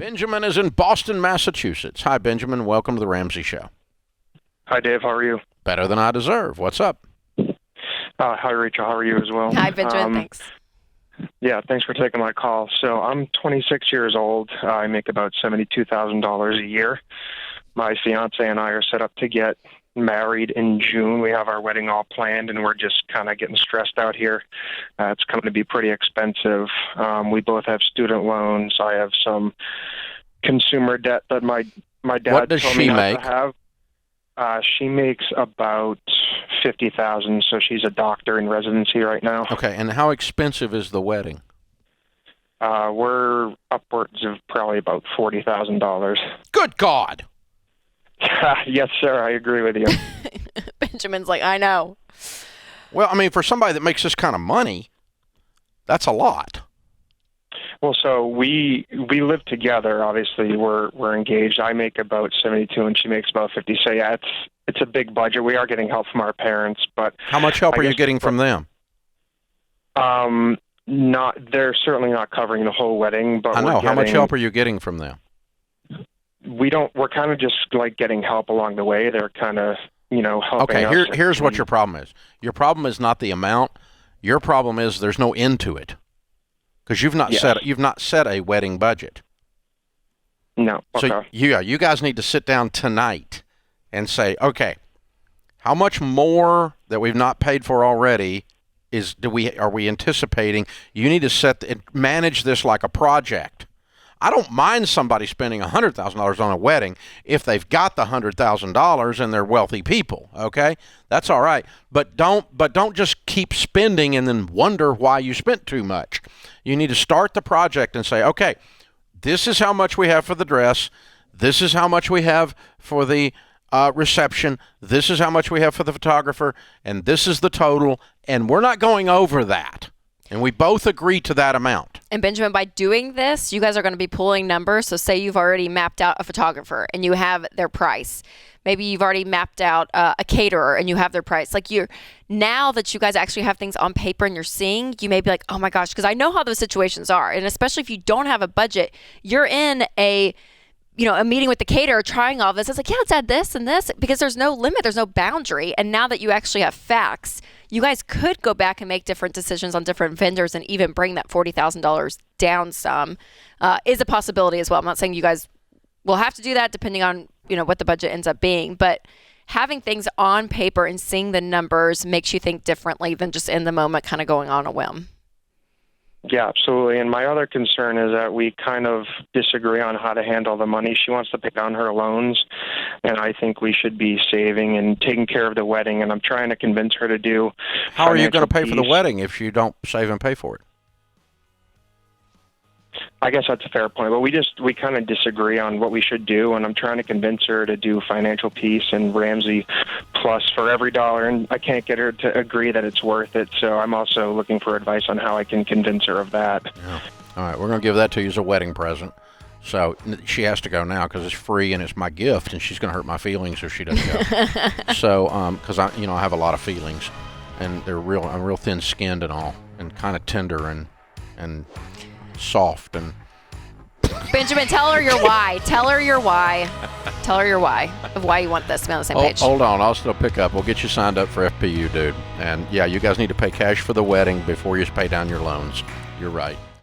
Benjamin is in Boston, Massachusetts. Hi, Benjamin. Welcome to the Ramsey Show. Hi, Dave. How are you? Better than I deserve. What's up? Hi, Rachel. How are you as well? Hi, Benjamin. Thanks. Yeah, thanks for taking my call. So I'm 26 years old. I make about $72,000 a year. My fiance and I are set up to get married in June. We have our wedding all planned, and we're just kind of getting stressed out here. It's going to be pretty expensive. We both have student loans. I have some consumer debt that my dad What does told she me not make? to have. She makes about $50,000, so she's a doctor in residency right now. Okay, and how expensive is the wedding? We're upwards of probably about $40,000. Good God! Yes, sir. I agree with you. Benjamin's like, I know. Well, I mean, for somebody that makes this kind of money, that's a lot. Well, so we live together. Obviously, we're engaged. I make about 72, and she makes about 50. So yeah, it's a big budget. We are getting help from our parents, but How much help are you getting from them? They're certainly not covering the whole wedding. But I know. How much getting- help are you getting from them? We're kind of just like getting help along the way. They're kind of helping. Okay, us. here's what your problem is. Your problem is not the amount. Your problem is there's no end to it, because you've not set a wedding budget. No. Okay. So you guys need to sit down tonight and say, okay, how much more that we've not paid for already are we anticipating? You need to manage this like a project. I don't mind somebody spending $100,000 on a wedding if they've got the $100,000 and they're wealthy people. Okay, that's all right. But don't just keep spending and then wonder why you spent too much. You need to start the project and say, okay, this is how much we have for the dress. This is how much we have for the reception. This is how much we have for the photographer, and this is the total. And we're not going over that. And we both agree to that amount. And Benjamin, by doing this, you guys are going to be pulling numbers. So say you've already mapped out a photographer and you have their price. Maybe you've already mapped out a caterer and you have their price. Now that you guys actually have things on paper and you're seeing, you may be like, oh my gosh, because I know how those situations are. And especially if you don't have a budget, you're in a meeting with the caterer trying all this. It's like, yeah, let's add this and this, because there's no limit, there's no boundary. And now that you actually have facts, you guys could go back and make different decisions on different vendors and even bring that $40,000 down some. Is a possibility as well. I'm not saying you guys will have to do that depending on, what the budget ends up being, but having things on paper and seeing the numbers makes you think differently than just in the moment kind of going on a whim. Yeah, absolutely. And my other concern is that we kind of disagree on how to handle the money. She wants to pay down her loans, and I think we should be saving and taking care of the wedding, and I'm trying to convince her to do. How are you going to pay for the peace. wedding if you don't save and pay for it? I guess that's a fair point, but we kind of disagree on what we should do, and I'm trying to convince her to do Financial Peace and Ramsey Plus for every dollar, and I can't get her to agree that it's worth it, so I'm also looking for advice on how I can convince her of that. Yeah. All right, we're going to give that to you as a wedding present. So she has to go now because it's free and it's my gift, and she's going to hurt my feelings if she doesn't go. So, because I have a lot of feelings, and I'm real thin-skinned and all, and kind of tender and soft and. Benjamin, tell her your why. Tell her your why. Tell her your why of why you want this to be on the same page. Hold on, I'll still pick up. We'll get you signed up for FPU, dude. And yeah, you guys need to pay cash for the wedding before you pay down your loans. You're right.